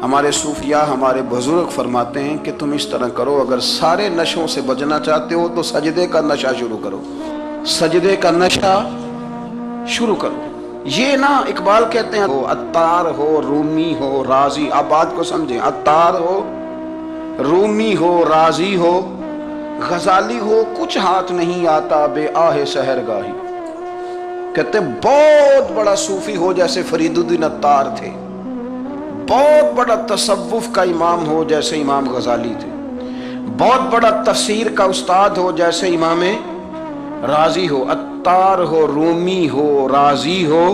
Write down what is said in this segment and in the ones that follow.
ہمارے صوفیاء ہمارے بزرگ فرماتے ہیں کہ تم اس طرح کرو، اگر سارے نشوں سے بچنا چاہتے ہو تو سجدے کا نشہ شروع کرو، سجدے کا نشہ شروع کرو۔ یہ نا اقبال کہتے ہیں عطار ہو، رومی ہو، رازی، آپ بات کو سمجھیں، عطار ہو، رومی ہو، رازی ہو، غزالی ہو، کچھ ہاتھ نہیں آتا بے آہ سحرگاہی۔ کہتے ہیں بہت بڑا صوفی ہو جیسے فرید الدین عطار تھے، بہت بڑا تصوف کا امام ہو جیسے امام غزالی تھے، بہت بڑا تفسیر کا استاد ہو جیسے امام رازی ہو، عطار ہو، رومی ہو، رازی ہو،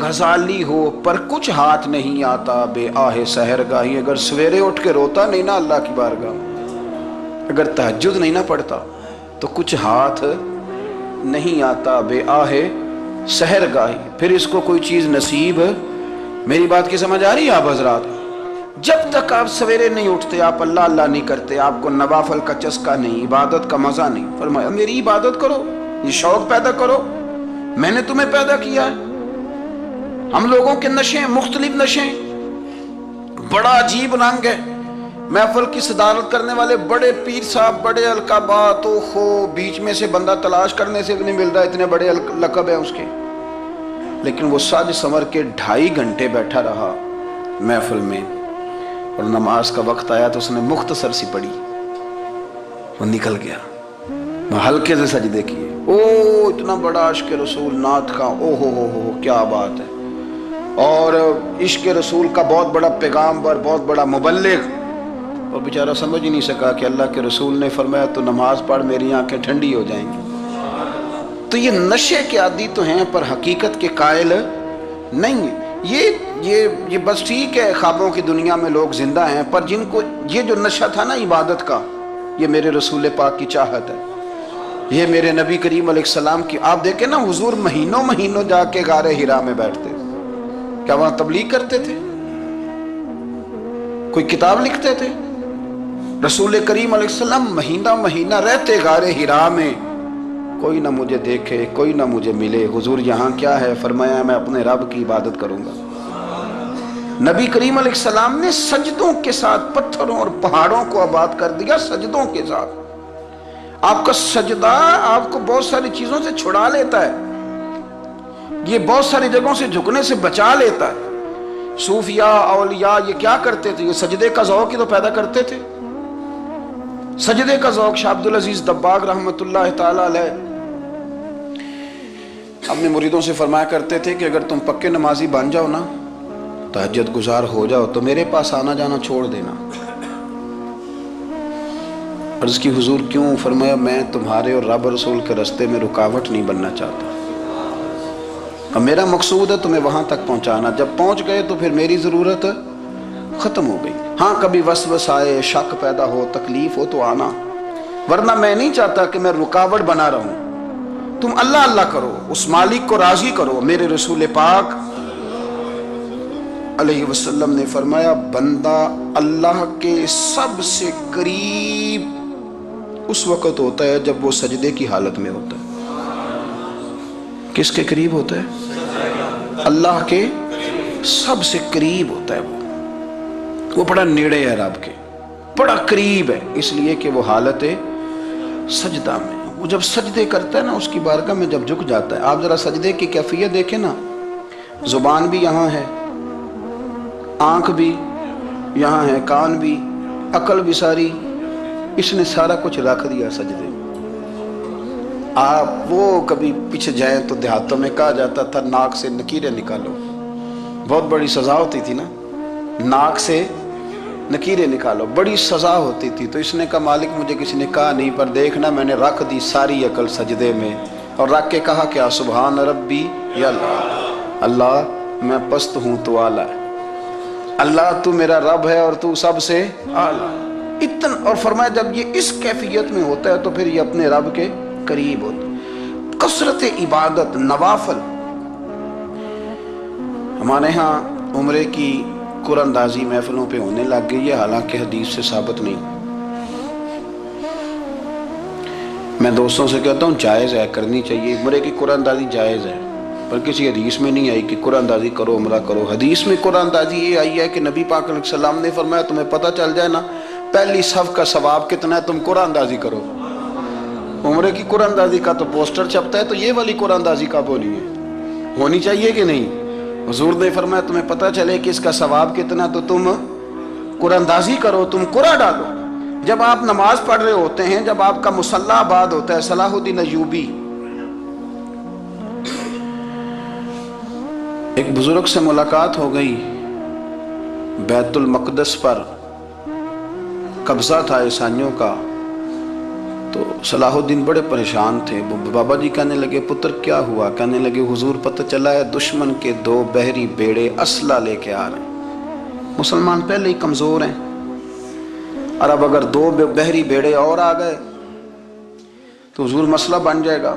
غزالی ہو، پر کچھ ہاتھ نہیں آتا بے آہ سحرگاہی۔ اگر سویرے اٹھ کے روتا نہیں نا اللہ کی بارگاہ میں، اگر تہجد نہیں نہ پڑھتا تو کچھ ہاتھ نہیں آتا بے آہ سحرگاہی۔ پھر اس کو کوئی چیز نصیب، میری بات کی سمجھ آ رہی ہے آپ حضرات؟ جب تک آپ سویرے نہیں اٹھتے، آپ اللہ اللہ نہیں کرتے، آپ کو نوافل کا چسکا نہیں، عبادت کا مزہ نہیں، فرمایا میری عبادت کرو، یہ شوق پیدا کرو، میں نے تمہیں پیدا کیا ہے۔ ہم لوگوں کے نشے مختلف نشے، بڑا عجیب رنگ ہے۔ محفل کی صدارت کرنے والے بڑے پیر صاحب، بڑے القابات، بیچ میں سے بندہ تلاش کرنے سے بھی نہیں مل رہا، اتنے بڑے لقب ہیں اس کے، لیکن وہ سج سنور کے 2.5 گھنٹے بیٹھا رہا محفل میں، اور نماز کا وقت آیا تو اس نے مختصر سی پڑھی، وہ نکل گیا، ہلکے سے سجدے کیے۔ اتنا بڑا عشق رسول نعت کا، ہو کیا بات ہے، اور عشق رسول کا بہت بڑا پیغام اور بہت بڑا مبلغ، اور بیچارہ سمجھ ہی نہیں سکا کہ اللہ کے رسول نے فرمایا تو نماز پڑھ میری آنکھیں ٹھنڈی ہو جائیں گی۔ تو یہ نشے کے عادی تو ہیں پر حقیقت کے قائل نہیں ہیں۔ یہ بس ٹھیک ہے، خوابوں کی دنیا میں لوگ زندہ ہیں، پر جن کو یہ جو نشہ تھا نا عبادت کا، یہ میرے رسول پاک کی چاہت ہے، یہ میرے نبی کریم علیہ السلام کی۔ آپ دیکھیں نا حضور مہینوں جا کے غار حرا میں بیٹھتے، کیا وہاں تبلیغ کرتے تھے؟ کوئی کتاب لکھتے تھے؟ رسول کریم علیہ السلام مہینہ رہتے غار حرا میں، کوئی نہ مجھے دیکھے، کوئی نہ مجھے ملے، حضور یہاں کیا ہے؟ فرمایا میں اپنے رب کی عبادت کروں گا۔ نبی کریم علیہ السلام نے سجدوں کے ساتھ پتھروں اور پہاڑوں کو آباد کر دیا، سجدوں کے ساتھ۔ آپ کا سجدہ آپ کو بہت ساری چیزوں سے چھڑا لیتا ہے، یہ بہت ساری جگہوں سے جھکنے سے بچا لیتا ہے۔ صوفیاء، اولیاء یہ کیا کرتے تھے؟ یہ سجدے کا ذوق ہی تو پیدا کرتے تھے، سجدے کا ذوق۔ شاہ عبدالعزیز دباغ رحمۃ اللہ تعالی علیہ اپنے مریدوں سے فرمایا کرتے تھے کہ اگر تم پکے نمازی بن جاؤ نا، تہجد گزار ہو جاؤ، تو میرے پاس آنا جانا چھوڑ دینا۔ عرض کی حضور کیوں؟ فرمایا میں تمہارے اور رب رسول کے راستے میں رکاوٹ نہیں بننا چاہتا، اب میرا مقصود ہے تمہیں وہاں تک پہنچانا، جب پہنچ گئے تو پھر میری ضرورت ختم ہو گئی۔ ہاں کبھی وسوسہ آئے، شک پیدا ہو، تکلیف ہو تو آنا، ورنہ میں نہیں چاہتا کہ میں رکاوٹ بنا رہوں۔ تم اللہ اللہ کرو، اس مالک کو راضی کرو۔ میرے رسول پاک علیہ وسلم نے فرمایا بندہ اللہ کے سب سے قریب اس وقت ہوتا ہے جب وہ سجدے کی حالت میں ہوتا ہے۔ کس کے قریب ہوتا ہے؟ اللہ کے سب سے قریب ہوتا ہے، وہ بڑا نیڑے ہے رب کے، بڑا قریب ہے، اس لیے کہ وہ حالت سجدہ میں، وہ جب سجدے کرتا ہے نا اس کی بارگاہ میں جب جھک جاتا ہے۔ آپ ذرا سجدے کی کیفیت دیکھیں نا، زبان بھی یہاں ہے، آنکھ بھی یہاں ہے، کان بھی، عقل بھی ساری، اس نے سارا کچھ رکھ دیا سجدے۔ آپ وہ کبھی پیچھے جائیں تو دیہاتوں میں کہا جاتا تھا ناک سے نکیریں نکالو، بہت بڑی سزا ہوتی تھی نا، ناک سے نکیریں نکالو، بڑی سزا ہوتی تھی۔ تو اس نے کہا مالک مجھے کسی نے کہا نہیں، پر دیکھنا میں نے رکھ دی ساری عقل سجدے میں، اور رکھ کے کہا کیا؟ سبحان ربی یا اللہ، اللہ میں پست ہوں تو اعلیٰ ہے، اللہ تو میرا رب ہے اور تو سب سے اعلیٰ اتنا۔ اور فرمایا جب یہ اس کیفیت میں ہوتا ہے تو پھر یہ اپنے رب کے قریب ہوتا ہے۔ کثرت عبادت، نوافل۔ ہمارے ہاں عمرے کی قرآن اندازی محفلوں پہ ہونے لگ گئی ہے، حالانکہ حدیث سے ثابت نہیں۔ میں دوستوں سے کہتا ہوں جائز ہے، کرنی چاہیے، عمرے کی قرآن اندازی جائز ہے، پر کسی حدیث میں نہیں آئی کہ قرآن اندازی کرو عمرہ کرو. حدیث میں قرآن اندازی یہ آئی ہے کہ نبی پاک علیہ السلام نے فرمایا تمہیں پتہ چل جائے نا پہلی صف کا ثواب کتنا ہے تم قرآن اندازی کرو. عمرے کی قرآن اندازی کا تو پوسٹر چھپتا ہے, تو یہ والی قرآن اندازی کب ہونی ہے؟ ہونی چاہیے کہ نہیں؟ حضور نے فرمایا تمہیں پتہ چلے کہ اس کا ثواب کتنا تو تم قرآن اندازی کرو, تم قرآن ڈالو. جب آپ نماز پڑھ رہے ہوتے ہیں, جب آپ کا مصلی آباد ہوتا ہے, صلاح الدین ایوبی ایک بزرگ سے ملاقات ہو گئی, بیت المقدس پر قبضہ تھا عیسائیوں کا. تو صلاح الدین بڑے پریشان تھے. بابا جی کہنے لگے پتر کیا ہوا؟ کہنے لگے حضور پتہ چلا ہے دشمن کے 2 بحری بیڑے اسلحہ لے کے آ رہے ہیں. مسلمان پہلے ہی کمزور ہیں, اور اب اگر 2 بحری بیڑے اور آ گئے تو حضور مسئلہ بن جائے گا.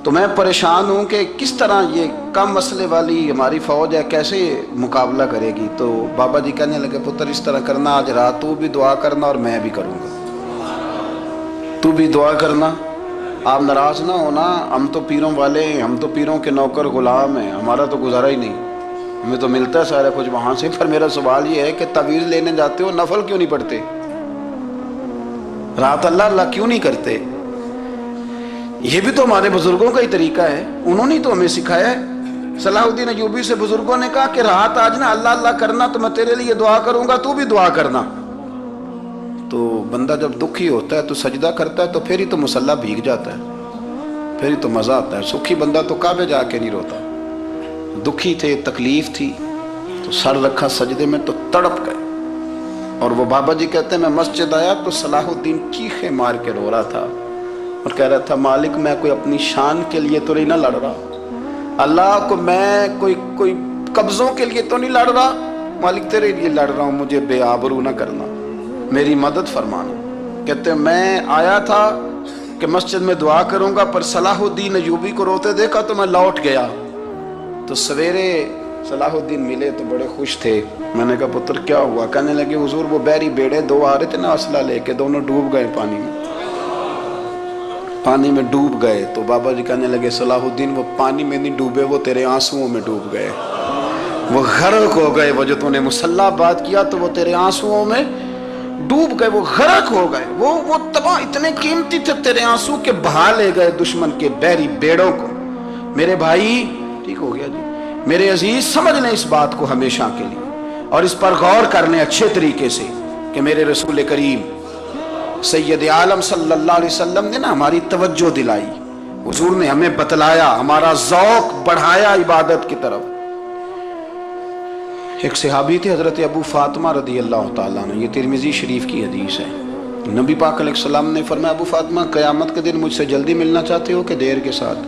تو میں پریشان ہوں کہ کس طرح یہ کم مسئلے والی ہماری فوج ہے کیسے مقابلہ کرے گی. تو بابا جی کہنے لگے پتر اس طرح کرنا, آج رات تو بھی دعا کرنا اور میں بھی کروں گا, تو بھی دعا کرنا. آپ ناراض نہ ہونا, ہم تو پیروں والے ہیں, ہم تو پیروں کے نوکر غلام ہیں, ہمارا تو گزارا ہی نہیں, ہمیں تو ملتا ہے سارا کچھ وہاں سے. پر میرا سوال یہ ہے کہ تعویذ لینے جاتے ہو نفل کیوں نہیں پڑھتے؟ رات اللہ اللہ کیوں نہیں کرتے؟ یہ بھی تو ہمارے بزرگوں کا ہی طریقہ ہے, انہوں نے تو ہمیں سکھایا ہے. صلاح الدین ایوبی سے بزرگوں نے کہا کہ رات آج نا اللہ اللہ کرنا, تو میں تیرے لیے دعا کروں گا, تو بھی دعا کرنا. تو بندہ جب دکھی ہوتا ہے تو سجدہ کرتا ہے, تو پھر ہی تو مصلی بھیگ جاتا ہے, پھر ہی تو مزہ آتا ہے. سکھی بندہ تو کعبے جا کے نہیں روتا. دکھی تھے, تکلیف تھی, تو سر رکھا سجدے میں تو تڑپ گئے. اور وہ بابا جی کہتے ہیں میں مسجد آیا تو صلاح الدین چیخے مار کے رو رہا تھا اور کہہ رہا تھا مالک میں کوئی اپنی شان کے لیے تو نہیں نہ لڑ رہا, اللہ کو میں کوئی قبضوں کے لیے تو نہیں لڑ رہا, مالک تیرے لیے لڑ رہا ہوں, مجھے بے آبرو نہ کرنا, میری مدد فرمانا. کہتے ہیں میں آیا تھا کہ مسجد میں دعا کروں گا, پر صلاح الدین ایوبی کو روتے دیکھا تو میں لوٹ گیا. تو سویرے صلاح الدین ملے تو بڑے خوش تھے. میں نے کہا پتر کیا ہوا؟ کہنے لگے حضور وہ بحری بیڑے 2 آ رہے تھے نا اسلحہ لے کے, دونوں ڈوب گئے پانی میں ڈوب گئے. تو بابا جی کہنے لگے صلاح الدین وہ پانی میں نہیں ڈوبے, وہ تیرے آنسوؤں میں ڈوب گئے, وہ غرق ہو گئے. وہ جو تو نے مصلی بات کیا تو وہ تیرے آنسوؤں میں ڈوب گئے, وہ غرق ہو گئے, وہ تباہ اتنے قیمتی تھے تیرے آنسو کے بہا لے گئے دشمن کے بحری بیڑوں کو. میرے بھائی ٹھیک ہو گیا جی, میرے عزیز سمجھ لیں اس بات کو ہمیشہ کے لیے, اور اس پر غور کر لیں اچھے طریقے سے کہ میرے رسول کریم سید عالم صلی اللہ علیہ وسلم نے نا ہماری توجہ دلائی, حضور نے ہمیں بتلایا, ہمارا ذوق بڑھایا عبادت کی طرف. ایک صحابی تھے حضرت ابو فاطمہ رضی اللہ تعالیٰ عنہ, یہ ترمذی شریف کی حدیث ہے. نبی پاک علیہ السلام نے فرمایا ابو فاطمہ قیامت کے دن مجھ سے جلدی ملنا چاہتے ہو کہ دیر کے ساتھ؟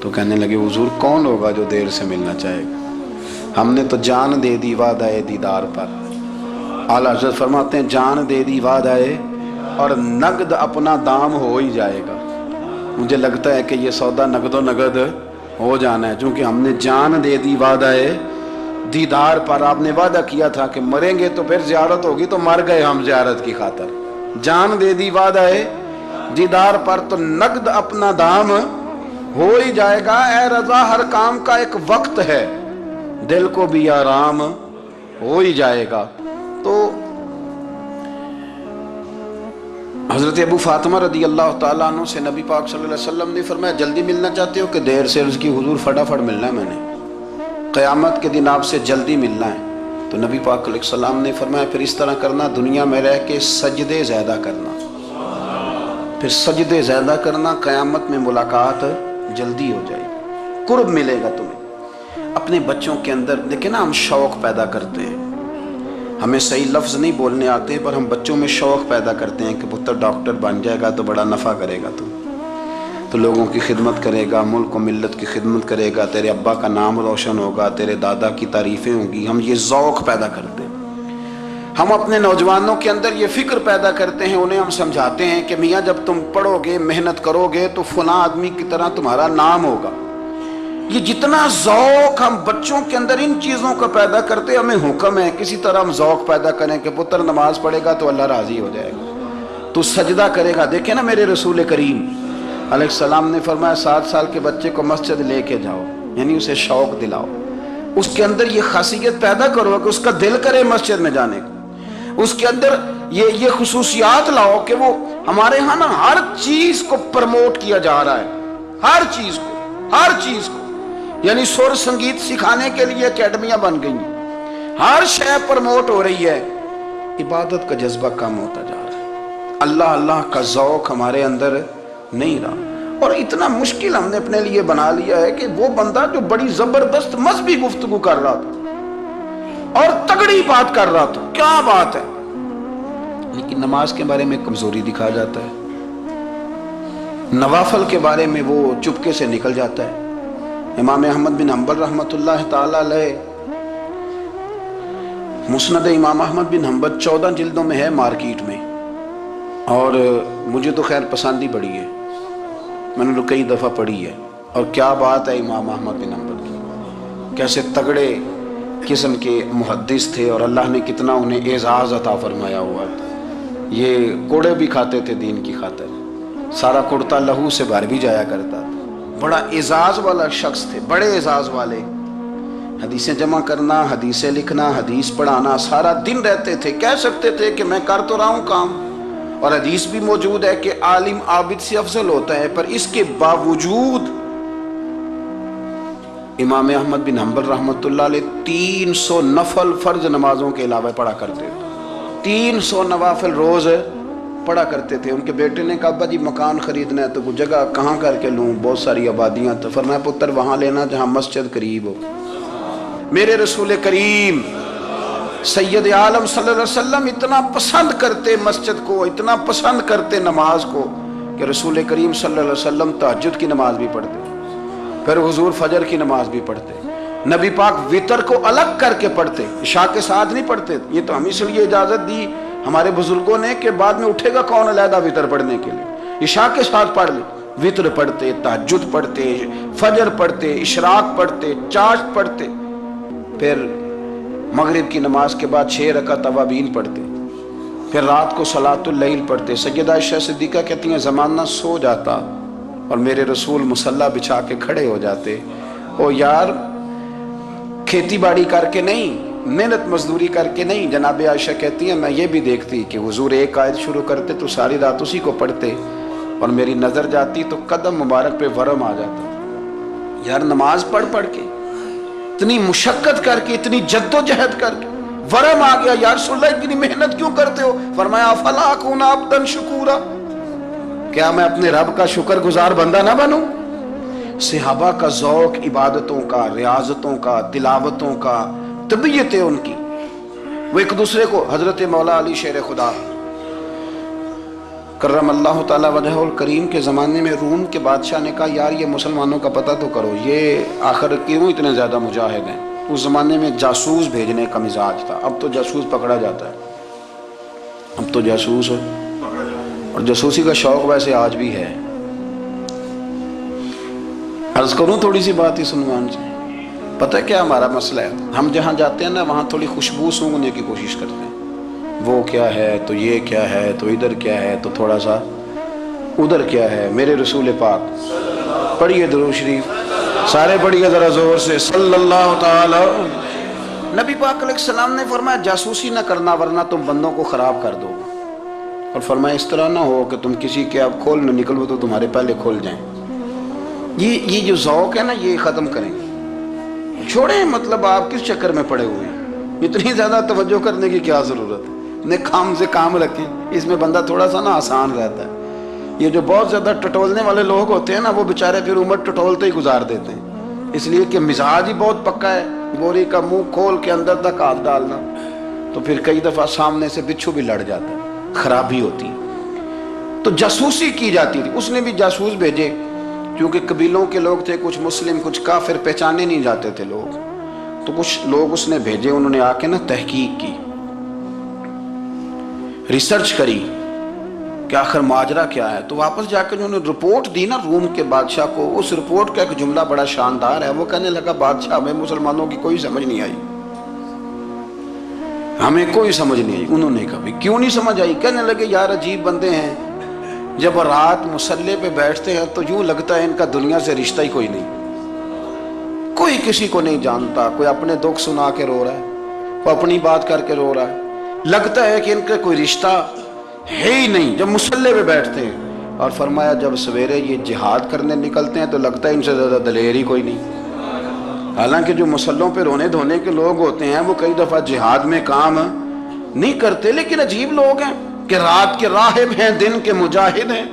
تو کہنے لگے حضور کون ہوگا جو دیر سے ملنا چاہے گا, ہم نے تو جان دے دی وعدہ دیدار پر. اعلیٰ حضرت فرماتے ہیں جان دے دی وعدہ اور نقد اپنا دام ہو ہی جائے گا. مجھے لگتا ہے کہ یہ سودا نقد و نقد ہو جانا ہے, چونکہ ہم نے جان دے دی وعدہ دیدار پر. آپ نے وعدہ کیا تھا کہ مریں گے تو پھر زیارت ہوگی, تو مر گئے ہم زیارت کی خاطر. جان دے دی وعدہ دیدار پر, تو نقد اپنا دام ہو ہی جائے گا. اے رضا ہر کام کا ایک وقت ہے, دل کو بھی آرام ہو ہی جائے گا. تو حضرت ابو فاطمہ رضی اللہ تعالیٰ عنہ سے نبی پاک صلی اللہ علیہ وسلم نے فرمایا جلدی ملنا چاہتے ہو کہ دیر سے؟ اس کی حضور فٹافٹ ملنا ہے, میں نے قیامت کے دن آپ سے جلدی ملنا ہے. تو نبی پاک علیہ السلام نے فرمایا پھر اس طرح کرنا, دنیا میں رہ کے سجدے زیادہ کرنا, پھر سجدے زیادہ کرنا, قیامت میں ملاقات جلدی ہو جائے گی, قرب ملے گا تمہیں. اپنے بچوں کے اندر دیکھیں نا, ہم شوق پیدا کرتے ہیں, ہمیں صحیح لفظ نہیں بولنے آتے پر ہم بچوں میں شوق پیدا کرتے ہیں کہ پتر ڈاکٹر بن جائے گا تو بڑا نفع کرے گا, تو لوگوں کی خدمت کرے گا, ملک و ملت کی خدمت کرے گا, تیرے ابا کا نام روشن ہوگا, تیرے دادا کی تعریفیں ہوں گی. ہم یہ ذوق پیدا کرتے ہیں. ہم اپنے نوجوانوں کے اندر یہ فکر پیدا کرتے ہیں, انہیں ہم سمجھاتے ہیں کہ میاں جب تم پڑھو گے محنت کرو گے تو فلاں آدمی کی طرح تمہارا نام ہوگا. یہ جتنا ذوق ہم بچوں کے اندر ان چیزوں کا پیدا کرتے, ہمیں حکم ہے کسی طرح ہم ذوق پیدا کریں کہ پتر نماز پڑھے گا تو اللہ راضی ہو جائے گا, تو سجدہ کرے گا. دیکھیں نا میرے رسول کریم علیہ السلام نے فرمایا 7 سال کے بچے کو مسجد لے کے جاؤ، یعنی اسے شوق دلاؤ، اس کے اندر یہ خاصیت پیدا کرو کہ اس کا دل کرے مسجد میں جانے کو، اس کے اندر یہ خصوصیات لاؤ کہ وہ ہمارے ہاں نا ہر چیز کو پرموٹ کیا جا رہا ہے، ہر چیز کو یعنی سر سنگیت سکھانے کے لیے اکیڈمیاں بن گئی ہیں، ہر شے پرموٹ ہو رہی ہے، عبادت کا جذبہ کم ہوتا جا رہا ہے، اللہ کا ذوق ہمارے اندر نہیں رہا۔ اور اتنا مشکل ہم نے اپنے لیے بنا لیا ہے کہ وہ بندہ جو بڑی زبردست مذہبی گفتگو کر رہا تھا اور تگڑی بات کر رہا تھا، کیا بات ہے، لیکن نماز کے بارے میں کمزوری دکھا جاتا ہے، نوافل کے بارے میں وہ چپکے سے نکل جاتا ہے۔ امام احمد بن حنبل رحمۃ اللہ تعالی علیہ، مسند امام احمد بن حنبل 14 جلدوں میں ہے مارکیٹ میں، اور مجھے تو خیر پسند ہی بڑی ہے، میں نے تو کئی دفعہ پڑھی ہے، اور کیا بات ہے امام احمد بن حنبل کی، کیسے تگڑے قسم کے محدث تھے اور اللہ نے کتنا انہیں اعزاز عطا فرمایا ہوا تھا۔ یہ کوڑے بھی کھاتے تھے دین کی خاطر، سارا کرتا لہو سے بھر بھی جایا کرتا تھا، بڑا اعزاز والا شخص تھے، بڑے اعزاز والے، حدیثیں جمع کرنا، حدیثیں لکھنا، حدیث پڑھانا، سارا دن رہتے تھے، کہہ سکتے تھے کہ میں کر تو رہا ہوں کام، اور حدیث بھی موجود ہے کہ عالم عابد سے افضل ہوتا ہے، پر اس کے باوجود امام احمد بن حنبل رحمۃ اللہ علیہ 300 نفل فرض نمازوں کے علاوہ پڑھا کرتے تھے، 300 نوافل روز پڑھا کرتے تھے۔ ان کے بیٹے نے کہا ابا جی مکان خریدنا ہے تو کوئی جگہ کہاں کر کے لوں، بہت ساری آبادیاں، تو فرمایا پتر وہاں لینا جہاں مسجد قریب ہو۔ میرے رسول کریم سید عالم صلی اللہ علیہ وسلم اتنا پسند کرتے مسجد کو، اتنا پسند کرتے نماز کو، کہ رسول کریم صلی اللہ علیہ وسلم تہجد کی نماز بھی پڑھتے، پھر حضور فجر کی نماز بھی پڑھتے، نبی پاک وتر کو الگ کر کے پڑھتے، عشاء کے ساتھ نہیں پڑھتے۔ یہ تو ہم اس لیے اجازت دی ہمارے بزرگوں نے کہ بعد میں اٹھے گا کون علیحدہ وتر پڑھنے کے لیے، عشاء کے ساتھ پڑھ لے، وتر پڑھتے، تہجد پڑھتے، فجر پڑھتے، اشراق پڑھتے، چاشت پڑھتے، پھر مغرب کی نماز کے بعد 6 رکعت اوابین پڑھتے، پھر رات کو صلاۃ اللیل پڑھتے۔ سیدہ عائشہ صدیقہ کہتی ہیں زمانہ سو جاتا اور میرے رسول مصلی بچھا کے کھڑے ہو جاتے، او یار کھیتی باڑی کر کے نہیں، محنت مزدوری کر کے نہیں، جناب عائشہ کہتی ہیں میں یہ بھی دیکھتی کہ حضور ایک آیت شروع کرتے تو ساری رات اسی کو پڑھتے، اور میری نظر جاتی تو قدم مبارک پہ ورم آ جاتا۔ یار نماز پڑھ کے اتنی مشقت کر کے، اتنی جد و جہد کر کے ورم آ گیا، یا رسول اللہ اتنی محنت کیوں کرتے ہو؟ فرمایا افلا اکون عبدا شکورا، کیا میں اپنے رب کا شکر گزار بندہ نہ بنوں؟ صحابہ کا ذوق عبادتوں کا، ریاضتوں کا، تلاوتوں کا، طبیعتیں ان کی، وہ ایک دوسرے کو، حضرت مولا علی شیر خدا کرم اللہ تعالی وجہہ الکریم کے زمانے میں روم کے بادشاہ نے کہا یار یہ مسلمانوں کا پتہ تو کرو، یہ آخر کیوں اتنے زیادہ مجاہد ہیں؟ اس زمانے میں جاسوس بھیجنے کا مزاج تھا، اب تو جاسوس پکڑا جاتا ہے، اب تو جاسوس ہے، اور جاسوسی کا شوق ویسے آج بھی ہے۔ عرض کروں تھوڑی سی بات اس عنوان سے، پتہ ہے کیا ہمارا مسئلہ ہے؟ ہم جہاں جاتے ہیں نا وہاں تھوڑی خوشبو سونگنے کی کوشش کرتے ہیں، وہ کیا ہے تو یہ کیا ہے تو ادھر کیا ہے تو تھوڑا سا ادھر کیا ہے۔ میرے رسول پاک پڑھیے درود شریف، سارے پڑھیے ذرا زور سے، صلی اللہ تعالی۔ نبی پاک علیہ السلام نے فرمایا جاسوسی نہ کرنا ورنہ تم بندوں کو خراب کر دو، اور فرمایا اس طرح نہ ہو کہ تم کسی کے اب کھول نہ نکلو تو تمہارے پہلے کھول جائیں۔ یہ جو ذوق ہے نا یہ ختم کریں، چھوڑیں، مطلب آپ کس چکر میں پڑے ہوئے ہیں، اتنی زیادہ توجہ کرنے کی کیا ضرورت ہے؟ نے کام سے کام رکھیں، اس میں بندہ تھوڑا سا نا آسان رہتا ہے۔ یہ جو بہت زیادہ ٹٹولنے والے لوگ ہوتے ہیں نا وہ بیچارے پھر عمر ٹٹولتے ہی گزار دیتے ہیں، اس لیے کہ مزاج ہی بہت پکا ہے، گوری کا منہ کھول کے اندر تک ہاتھ ڈالنا، تو پھر کئی دفعہ سامنے سے بچھو بھی لڑ جاتا ہے، خرابی ہوتی ہے۔ تو جاسوسی کی جاتی تھی، اس نے بھی جاسوس بھیجے، کیونکہ قبیلوں کے لوگ تھے، کچھ مسلم کچھ کافر، پہچانے نہیں جاتے تھے لوگ، تو کچھ لوگ اس نے بھیجے، انہوں نے آ کے نا تحقیق کی، ریسرچ کری کہ آخر ماجرا کیا ہے، تو واپس جا کے انہوں نے رپورٹ دی نا روم کے بادشاہ کو۔ اس رپورٹ کا ایک جملہ بڑا شاندار ہے، وہ کہنے لگا بادشاہ ہمیں مسلمانوں کی کوئی سمجھ نہیں آئی، ہمیں کوئی سمجھ نہیں آئی۔ انہوں نے کہا کیوں نہیں سمجھ آئی؟ کہنے لگے یار عجیب بندے ہیں، جب رات مصلے پہ بیٹھتے ہیں تو یوں لگتا ہے ان کا دنیا سے رشتہ ہی کوئی نہیں، کوئی کسی کو نہیں جانتا، کوئی اپنے دکھ سنا کے رو رہا ہے، کوئی اپنی بات کر کے رو رہا ہے، لگتا ہے کہ ان کا کوئی رشتہ ہے ہی نہیں جب مصلے پہ بیٹھتے ہیں۔ اور فرمایا جب سویرے یہ جہاد کرنے نکلتے ہیں تو لگتا ہے ان سے زیادہ دلیر ہی کوئی نہیں۔ حالانکہ جو مصلوں پہ رونے دھونے کے لوگ ہوتے ہیں وہ کئی دفعہ جہاد میں کام نہیں کرتے، لیکن عجیب لوگ ہیں کہ رات کے راہب ہیں، دن کے مجاہد ہیں،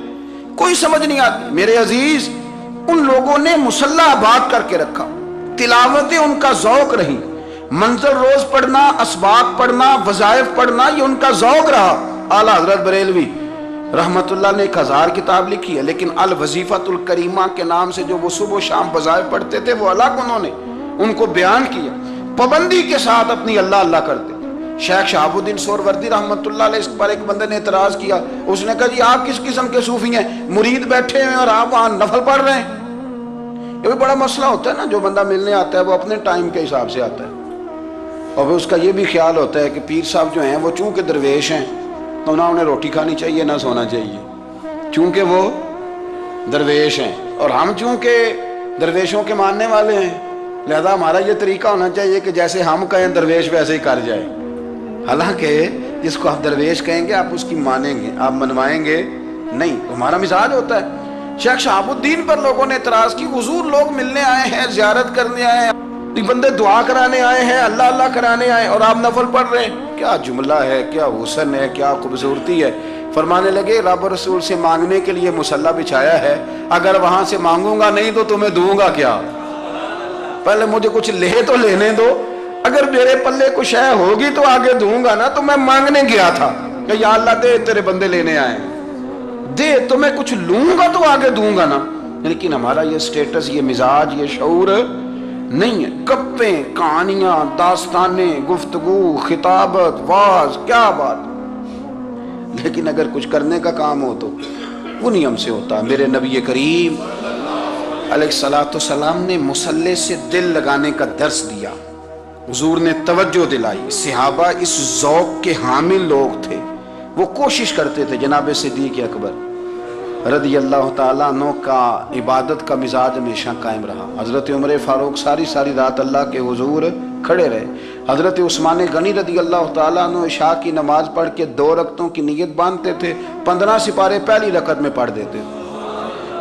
کوئی سمجھ نہیں آتی۔ میرے عزیز، ان لوگوں نے مصلی آباد کر کے رکھا، تلاوتیں ان کا ذوق رہی، منظر روز پڑھنا، اسباق پڑھنا، وظائف پڑھنا، یہ ان کا ذوق رہا۔ اعلیٰ حضرت بریلوی رحمت اللہ نے 1000 کتاب لکھی ہے، لیکن الوظیفۃ الکریمہ کے نام سے جو وہ صبح و شام وظائف پڑھتے تھے وہ الگ انہوں نے ان کو بیان کیا، پابندی کے ساتھ اپنی اللہ اللہ کرتے۔ شیخ شہاب الدین سہروردی رحمت اللہ علیہ، اس پر ایک بندے نے اعتراض کیا، اس نے کہا جی آپ کس قسم کے صوفی ہیں، مرید بیٹھے ہیں اور آپ وہاں نفل پڑھ رہے ہیں؟ یہ بھی بڑا مسئلہ ہوتا ہے نا، جو بندہ ملنے آتا ہے وہ اپنے ٹائم کے حساب سے آتا ہے، اور پھر اس کا یہ بھی خیال ہوتا ہے کہ پیر صاحب جو ہیں وہ چونکہ درویش ہیں تو نہ انہیں روٹی کھانی چاہیے نہ سونا چاہیے، چونکہ وہ درویش ہیں، اور ہم چونکہ درویشوں کے ماننے والے ہیں لہذا ہمارا یہ طریقہ ہونا چاہیے کہ جیسے ہم کہیں درویش ویسے ہی کر جائے۔ حالانکہ جس کو آپ درویش کہیں گے آپ اس کی مانیں گے، آپ منوائیں گے نہیں، ہمارا مزاج ہوتا ہے۔ شیخ شہاب الدین پر لوگوں نے اعتراض کی، حضور لوگ ملنے آئے ہیں، زیارت کرنے آئے ہیں، بندے دعا کرانے آئے ہیں، اللہ اللہ کرانے آئے اور آپ نفل پڑھ رہے ہیں، کیا جملہ ہے، کیا حسن ہے، کیا خوبصورتی ہے۔ فرمانے لگے رب رسول سے مانگنے کے لیے مصلی بچھایا ہے، اگر وہاں سے مانگوں گا نہیں تو تمہیں دوں گا کیا؟ پہلے مجھے کچھ لے تو لینے دو، اگر میرے پلے کچھ ہے ہوگی تو آگے دوں گا نا، تو میں مانگنے گیا تھا کہ یا اللہ دے تیرے بندے لینے آئے دے، تو میں کچھ لوں گا تو آگے دوں گا نا۔ لیکن ہمارا یہ سٹیٹس، یہ مزاج، یہ شعور نہیں ہے۔ گپیں، کہانیاں، داستانیں، گفتگو، خطابت، واز، کیا بات، لیکن اگر کچھ کرنے کا کام ہو تو وہ نہیں ہم سے ہوتا۔ میرے نبی کریم علیہ السلام نے مصلی سے دل لگانے کا درس دیا، حضور نے توجہ دلائی، صحابہ اس ذوق کے حامل لوگ تھے، وہ کوشش کرتے تھے۔ جناب صدیق اکبر رضی اللہ تعالیٰ عنہ کا عبادت کا مزاج ہمیشہ قائم رہا۔ حضرت عمر فاروق ساری رات اللہ کے حضور کھڑے رہے۔ حضرت عثمان غنی رضی اللہ تعالیٰ عنہ عشاء کی نماز پڑھ کے 2 رکعتوں کی نیت باندھتے تھے، 15 سپارے پہلی رکعت میں پڑھ دیتے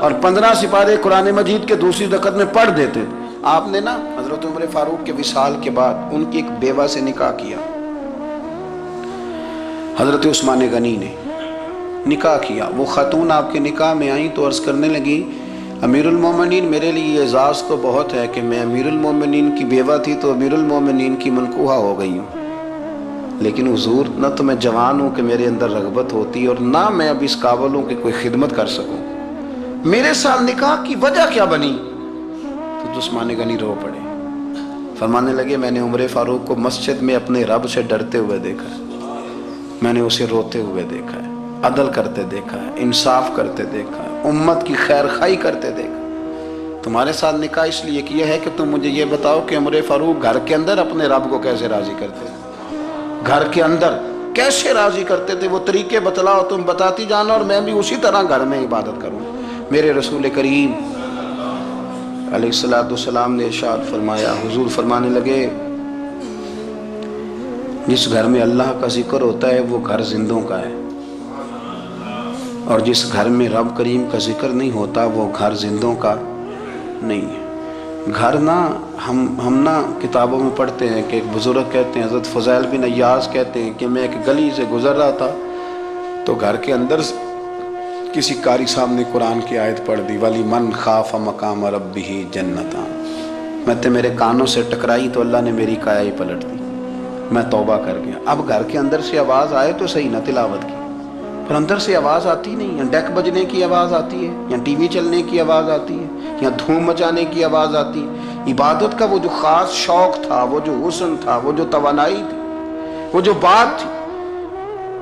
اور 15 سپارے قرآن مجید کے دوسری رکعت میں پڑھ دیتے۔ آپ نے نا حضرت عمر فاروق کے وصال کے بعد ان کی ایک بیوہ سے نکاح کیا، حضرت عثمان غنی نے نکاح کیا۔ وہ خاتون آپ کے نکاح میں آئیں تو عرض کرنے لگی امیر المومنین میرے لیے اعزاز تو بہت ہے کہ میں امیر المومنین کی بیوہ تھی تو امیر المومنین کی منکوحہ ہو گئی ہوں، لیکن حضور نہ تو میں جوان ہوں کہ میرے اندر رغبت ہوتی اور نہ میں اب اس قابل ہوں کہ کوئی خدمت کر سکوں، میرے ساتھ نکاح کی وجہ کیا بنی؟ تو عثمان غنی رو پڑے، فرمانے لگے میں نے عمر فاروق کو مسجد میں اپنے رب سے ڈرتے ہوئے دیکھا ہے، میں نے اسے روتے ہوئے دیکھا ہے، عدل کرتے دیکھا ہے، انصاف کرتے دیکھا ہے، امت کی خیر خواہی کرتے دیکھا۔ تمہارے ساتھ نکاح اس لیے کیا ہے کہ تم مجھے یہ بتاؤ کہ عمر فاروق گھر کے اندر اپنے رب کو کیسے راضی کرتے ہیں، گھر کے اندر کیسے راضی کرتے تھے، وہ طریقے بتلاؤ، تم بتاتی جانا اور میں بھی اسی طرح گھر میں عبادت کروں۔ میرے رسول کریم علیہ السلام نے ارشاد فرمایا، حضور فرمانے لگے جس گھر میں اللہ کا ذکر ہوتا ہے وہ گھر زندوں کا ہے، اور جس گھر میں رب کریم کا ذکر نہیں ہوتا وہ گھر زندوں کا نہیں ہے۔ گھر نا ہم نا کتابوں میں پڑھتے ہیں کہ ایک بزرگ کہتے ہیں، حضرت فضیل بن عیاض کہتے ہیں کہ میں ایک گلی سے گزر رہا تھا تو گھر کے اندر کسی قاری صاحب نے قرآن کی آیت پڑھ دی، وَلِمَنْ خَافَ مَقَامَ رَبِّهِ جَنَّتَانِ، میں میرے کانوں سے ٹکرائی تو اللہ نے میری کایا ہی پلٹ دی، میں توبہ کر گیا۔ اب گھر کے اندر سے آواز آئے تو صحیح نہ تلاوت کی، پر اندر سے آواز آتی نہیں، یا ڈیک بجنے کی آواز آتی ہے، یا ٹی وی چلنے کی آواز آتی ہے، یا دھوم مچانے کی آواز آتی ہے۔ عبادت کا وہ جو خاص شوق تھا، وہ جو حسن تھا، وہ جو توانائی تھی، وہ جو بات تھی۔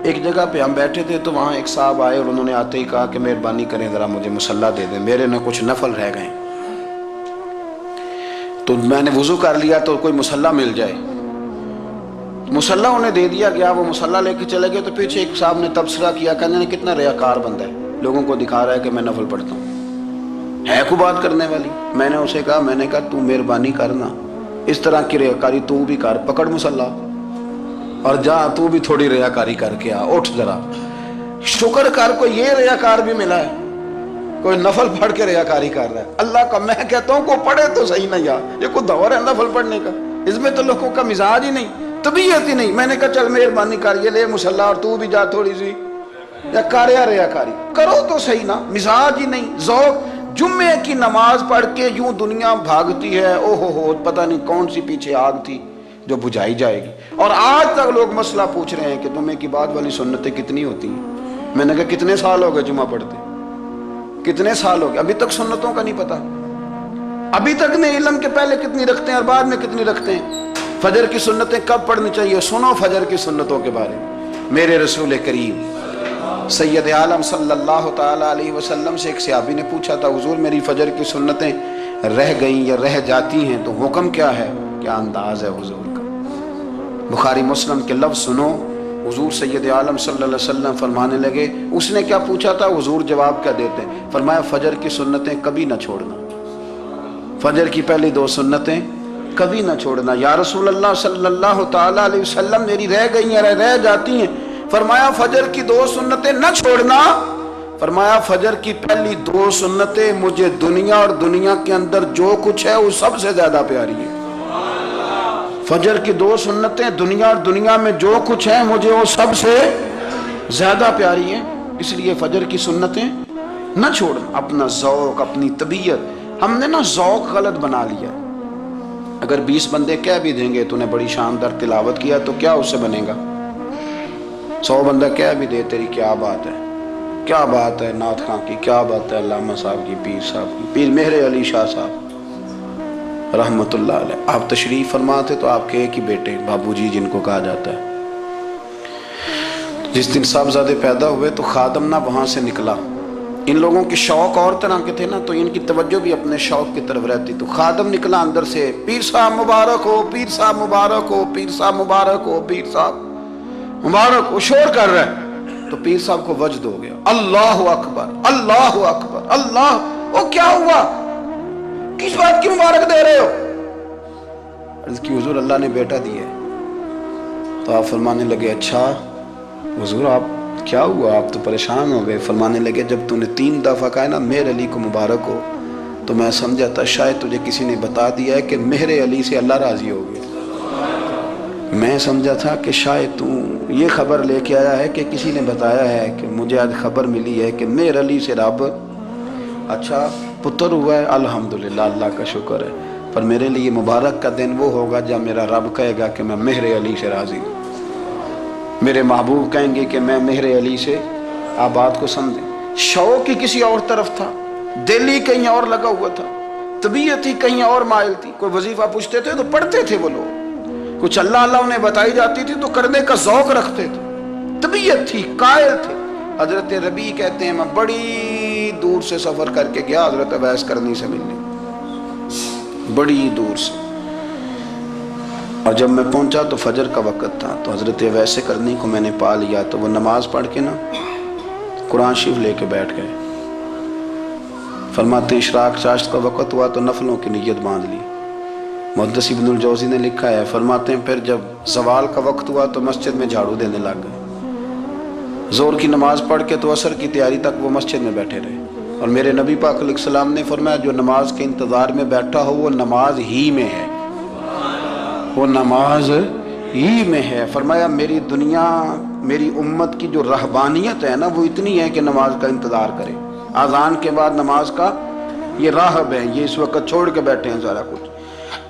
ایک جگہ پہ ہم بیٹھے تھے تو وہاں ایک صاحب آئے اور انہوں نے آتے ہی کہا کہ مہربانی کریں ذرا مجھے مصلی دے دیں، میرے نہ کچھ نفل رہ گئے۔ تو میں نے وضو کر لیا تو کوئی مصلی مل جائے، مصلی انہیں دے دیا گیا، وہ مصلی لے کے چلے گئے تو پیچھے ایک صاحب نے تبصرہ کیا، کہنے نے کتنا ریاکار بندہ ہے، لوگوں کو دکھا رہا ہے کہ میں نفل پڑھتا ہوں، ہے کو بات کرنے والی؟ میں نے اسے کہا، میں نے کہا تو مہربانی کرنا، اس طرح کی ریاکاری تو بھی کر، پکڑ مصلی اور جا تو بھی تھوڑی ریاکاری کر کے آ، اٹھ ذرا شکر کر، کوئی یہ ریاکار بھی ملا ہے، کوئی نفل پڑھ کے ریاکاری کر رہا ہے اللہ کا۔ میں کہتا ہوں کو پڑھے تو صحیح نہ یار، یہ کوئی دور ہے نفل پڑھنے کا؟ اس میں تو لوگوں کا مزاج ہی نہیں، طبیعت ہی نہیں۔ میں نے کہا چل مہربانی کر، یہ لے مصلی اور تو بھی جا تھوڑی سی یا کر یا ریاکاری کرو تو صحیح نا، مزاج ہی نہیں، ذوق۔ جمعے کی نماز پڑھ کے یوں دنیا بھاگتی ہے، او ہو پتہ نہیں کون سی پیچھے آگ تھی جو بجھائی جائے گی، اور آج تک لوگ مسئلہ پوچھ رہے ہیں کہ جمعے کی بعد والی سنتیں کتنی ہوتی ہیں۔ میں نے کہا کتنے سال ہو گئے جمعہ پڑھتے، کتنے سال ہو گئے، ابھی تک سنتوں کا نہیں پتا، ابھی تک نہیں علم کے پہلے کتنی رکھتے ہیں اور بعد میں کتنی رکھتے ہیں۔ فجر کی سنتیں کب پڑھنی چاہیے؟ سنو فجر کی سنتوں کے بارے میں۔ میرے رسول کریم سید عالم صلی اللہ تعالی علیہ وسلم سے ایک صحابی نے پوچھا تھا، حضور میری فجر کی سنتیں رہ گئیں یا رہ جاتی ہیں تو حکم کیا ہے؟ کیا انداز ہے حضور کا؟ بخاری مسلم کے لفظ سنو، حضور سید عالم صلی اللہ علیہ وسلم فرمانے لگے، اس نے کیا پوچھا تھا، حضور جواب کیا دیتے ہیں؟ فرمایا فجر کی سنتیں کبھی نہ چھوڑنا، فجر کی پہلی 2 سنتیں کبھی نہ چھوڑنا۔ یا رسول اللہ صلی اللہ تعالی علیہ وسلم میری رہ گئی ہیں، رہ جاتی ہیں، فرمایا فجر کی 2 سنتیں نہ چھوڑنا، فرمایا فجر کی پہلی 2 سنتیں مجھے دنیا اور دنیا کے اندر جو کچھ ہے وہ سب سے زیادہ پیاری ہے۔ فجر کی 2 سنتیں دنیا اور دنیا میں جو کچھ ہے مجھے وہ سب سے زیادہ پیاری ہیں، اس لیے فجر کی سنتیں نہ چھوڑنا۔ اپنا ذوق، اپنی طبیعت، ہم نے نا ذوق غلط بنا لیا۔ اگر 20 بندے کہہ بھی دیں گے تو نے بڑی شاندار تلاوت کیا تو کیا اس سے بنے گا؟ 100 بندہ کہہ بھی دے تیری کیا بات ہے، کیا بات ہے نعت خاں کی، کیا بات ہے علامہ صاحب کی، پیر صاحب کی، پیر مہر علی شاہ صاحب رحمت اللہ علیہ، آپ تشریف فرما تھے تو آپ کے ایک ہی بیٹے بابو جی جن کو کہا جاتا ہے، جس دن صاحبزادے پیدا ہوئے تو خادم نہ وہاں سے نکلا۔ ان لوگوں کے شوق اور طرح کے تھے نا، تو ان کی توجہ بھی اپنے شوق کی طرف رہتی، تو خادم نکلا اندر سے، پیر صاحب مبارک ہو، پیر صاحب مبارک ہو، پیر صاحب مبارک ہو، پیر صاحب مبارک ہو، شور کر رہا ہے۔ تو پیر صاحب کو وجد ہو گیا، اللہ اکبر اللہ اکبر اللہ، وہ کیا ہوا، کس بات کی مبارک دے رہے ہو؟ عرض کی حضور اللہ نے بیٹا دیا ہے۔ تو آپ فرمانے لگے اچھا حضور آپ کیا ہوا، آپ تو پریشان ہو گئے۔ فرمانے لگے جب تو نے 3 دفعہ کہا نا مہر علی کو مبارک ہو تو میں سمجھا تھا شاید تجھے کسی نے بتا دیا ہے کہ مہر علی سے اللہ راضی ہو گیا، میں سمجھا تھا کہ شاید تو یہ خبر لے کے آیا ہے کہ کسی نے بتایا ہے کہ مجھے آج خبر ملی ہے کہ مہر علی سے رب اچھا پتر ہوا ہے، الحمدللہ اللہ کا شکر ہے، پر میرے لیے مبارک کا دن وہ ہوگا جب میرا رب کہے گا کہ میں مہر علی سے راضی ہوں، میرے محبوب کہیں گے کہ میں مہر علی سے، آپ بات کو سمجھیں۔ شوق ہی کسی اور طرف تھا، دل ہی کہیں اور لگا ہوا تھا، طبیعت ہی کہیں اور مائل تھی۔ کوئی وظیفہ پوچھتے تھے تو پڑھتے تھے وہ لوگ، کچھ اللہ اللہ انہیں بتائی جاتی تھی تو کرنے کا ذوق رکھتے تھے، طبیعت تھی، قائل تھے۔ حضرت ربیع کہتے ہیں میں بڑی دور سے سفر کر کے گیا حضرت اویس کرنی سے ملنے، بڑی دور سے، اور جب میں پہنچا تو فجر کا وقت تھا، تو حضرت اویس کرنی کو میں نے پا لیا، تو وہ نماز پڑھ کے نا قرآن شریف لے کے بیٹھ گئے۔ فرماتے ہیں اشراق چاشت کا وقت ہوا تو نفلوں کی نیت باندھ لی۔ محدث ابن الجوزی نے لکھا ہے، فرماتے ہیں پھر جب زوال کا وقت ہوا تو مسجد میں جھاڑو دینے لگ گئے، زور کی نماز پڑھ کے تو عصر کی تیاری تک وہ مسجد میں بیٹھے رہے، اور میرے نبی پاک علیہ السلام نے فرمایا جو نماز کے انتظار میں بیٹھا ہو وہ نماز ہی میں ہے، وہ نماز ہی میں ہے۔ فرمایا میری دنیا میری امت کی جو رہبانیت ہے نا وہ اتنی ہے کہ نماز کا انتظار کرے، اذان کے بعد نماز کا یہ راہب ہے، یہ اس وقت چھوڑ کے بیٹھے ہیں سارا کچھ۔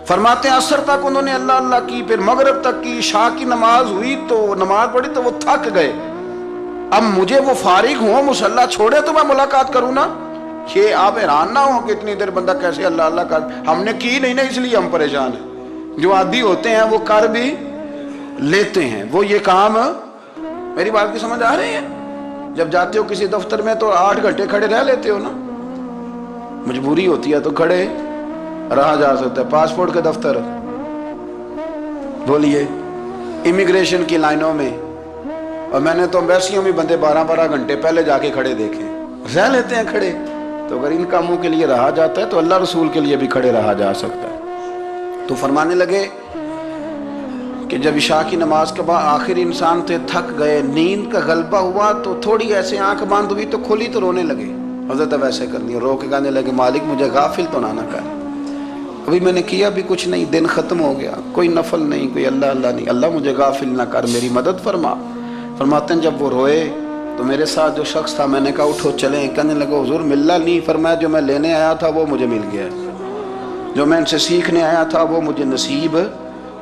فرماتے ہیں عصر تک انہوں نے اللہ اللہ کی، پھر مغرب تک کی، عشاء کی نماز ہوئی تو نماز پڑھی تو وہ تھک گئے، اب مجھے وہ فارغ ہوں مصلی چھوڑے تو میں ملاقات کروں نا، یہ آپ حیران نہ ہو کہ اتنی دیر بندہ کیسے اللہ اللہ کر، ہم نے کی نہیں نا اس لیے ہم پریشان ہیں، جو عادی ہوتے ہیں وہ کر بھی لیتے ہیں، وہ یہ کام، میری بات کی سمجھ آ رہی ہے؟ جب جاتے ہو کسی دفتر میں تو 8 گھنٹے کھڑے رہ لیتے ہو نا، مجبوری ہوتی ہے تو کھڑے رہا جا سکتا ہے۔ پاسپورٹ کے دفتر بولیے، امیگریشن کی لائنوں میں، اور میں نے تو ایمبیسیوں میں بندے 12 گھنٹے پہلے جا کے کھڑے دیکھے، رہ لیتے ہیں کھڑے. تو اگر ان کاموں کے لیے رہا جاتا ہے تو اللہ رسول کے لیے بھی کھڑے رہا جا سکتا ہے. تو فرمانے لگے کہ جب عشاء کی نماز کے بعد آخر انسان تھے, تھک گئے, نیند کا غلبہ ہوا, تو تھوڑی ایسے آنکھ بند ہوئی تو کھلی تو رونے لگے. حضرت ویسے کر لیا, رو کے کہنے لگے مالک مجھے غافل تو نہ کر, ابھی میں نے کیا بھی کچھ نہیں, دن ختم ہو گیا, کوئی نفل نہیں, کوئی اللہ اللہ نہیں, اللہ مجھے غافل نہ کر, میری مدد فرما. فرماتے ہیں جب وہ روئے تو میرے ساتھ جو شخص تھا, میں نے کہا اٹھو چلیں. کہنے لگا حضور ملنا نہیں. فرمایا جو میں لینے آیا تھا وہ مجھے مل گیا, جو میں ان سے سیکھنے آیا تھا وہ مجھے نصیب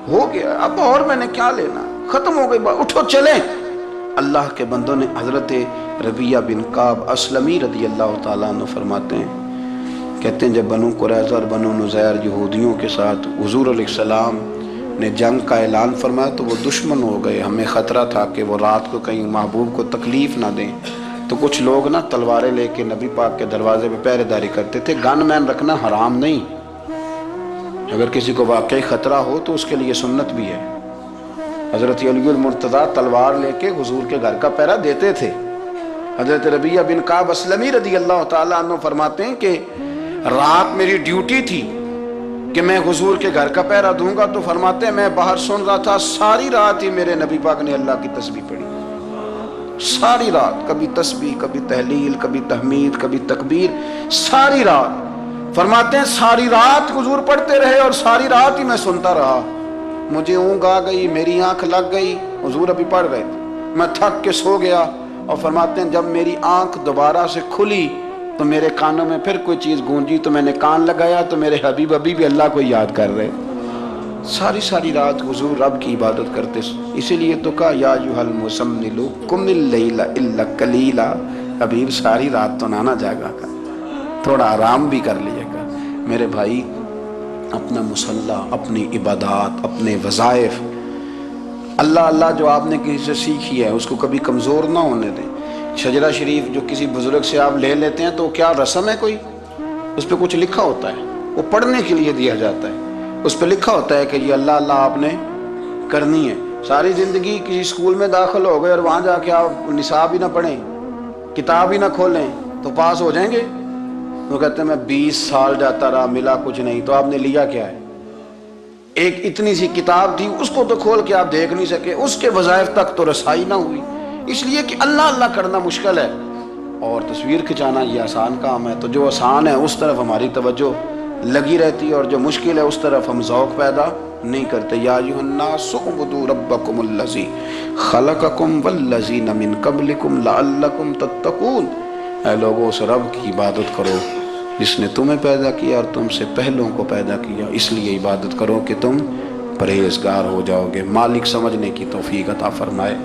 ہو گیا, اب اور میں نے کیا لینا, ختم ہو گئی بات, اٹھو چلیں. اللہ کے بندوں نے حضرت ربیہ بن کعب اسلمی رضی اللہ تعالیٰ عنہ فرماتے ہیں, کہتے ہیں جب بنو قریظہ اور بنو نذیر یہودیوں کے ساتھ حضور علیہ السلام نے جنگ کا اعلان فرمایا تو وہ دشمن ہو گئے. ہمیں خطرہ تھا کہ وہ رات کو کہیں محبوب کو تکلیف نہ دیں, تو کچھ لوگ نا تلواریں لے کے نبی پاک کے دروازے پہ پہرے داری کرتے تھے. گن مین رکھنا حرام نہیں, اگر کسی کو واقعی خطرہ ہو تو اس کے لیے سنت بھی ہے. حضرت علی المرتضیٰ تلوار لے کے حضور کے گھر کا پہرا دیتے تھے. حضرت ربیہ بن کعب اسلمی رضی اللہ تعالیٰ عنہ فرماتے ہیں کہ رات میری ڈیوٹی تھی کہ میں حضور کے گھر کا پہرا دوں گا. تو فرماتے ہیں میں باہر سن رہا تھا, ساری رات ہی میرے نبی پاک نے اللہ کی تسبیح پڑھی, ساری رات, کبھی تسبیح, کبھی تحلیل, کبھی تحمید, کبھی تکبیر, ساری رات. فرماتے ہیں ساری رات حضور پڑھتے رہے اور ساری رات ہی میں سنتا رہا. مجھے اونگ آ گئی, میری آنکھ لگ گئی, حضور ابھی پڑھ رہے تھے, میں تھک کے سو گیا. اور فرماتے ہیں جب میری آنکھ دوبارہ سے کھلی تو میرے کانوں میں پھر کوئی چیز گونجی, تو میں نے کان لگایا تو میرے حبیب ابھی بھی اللہ کو یاد کر رہے. ساری رات حضور رب کی عبادت کرتے. اسی لیے تو کہا یا ایھا المزمل قم اللیل الا قلیلا, حبیب ساری رات تو نہ جاگا کر, تھوڑا آرام بھی کر لیے گا. میرے بھائی اپنا مصلی, اپنی عبادات, اپنے وظائف, اللہ اللہ جو آپ نے کسی سے سیکھی ہے اس کو کبھی کمزور نہ ہونے دیں. شجرہ شریف جو کسی بزرگ سے آپ لے لیتے ہیں تو کیا رسم ہے کوئی, اس پہ کچھ لکھا ہوتا ہے, وہ پڑھنے کے لیے دیا جاتا ہے. اس پہ لکھا ہوتا ہے کہ یہ اللہ اللہ آپ نے کرنی ہے. ساری زندگی کسی اسکول میں داخل ہو گئے اور وہاں جا کے آپ نصاب ہی نہ پڑھیں, کتاب ہی نہ کھولیں تو پاس ہو جائیں گے. وہ کہتے ہیں میں 20 سال جاتا رہا ملا کچھ نہیں. تو آپ نے لیا کیا ہے, ایک اتنی سی کتاب تھی, اس کو تو کھول کے آپ دیکھ نہیں سکے, اس کے وظائف تک تو رسائی نہ ہوئی. اس لیے کہ اللہ اللہ کرنا مشکل ہے اور تصویر کھنچانا یہ آسان کام ہے. تو جو آسان ہے اس طرف ہماری توجہ لگی رہتی ہے اور جو مشکل ہے اس طرف ہم ذوق پیدا نہیں کرتے. یا ایھا الناس اعبدوا ربکم الذی خلقکم والذین من قبلکم لعلکم تتقون, اے لوگوں اس رب کی عبادت کرو جس نے تمہیں پیدا کیا اور تم سے پہلوں کو پیدا کیا, اس لیے عبادت کرو کہ تم پرہیزگار ہو جاؤ گے. مالک سمجھنے کی توفیق عطا فرمائے.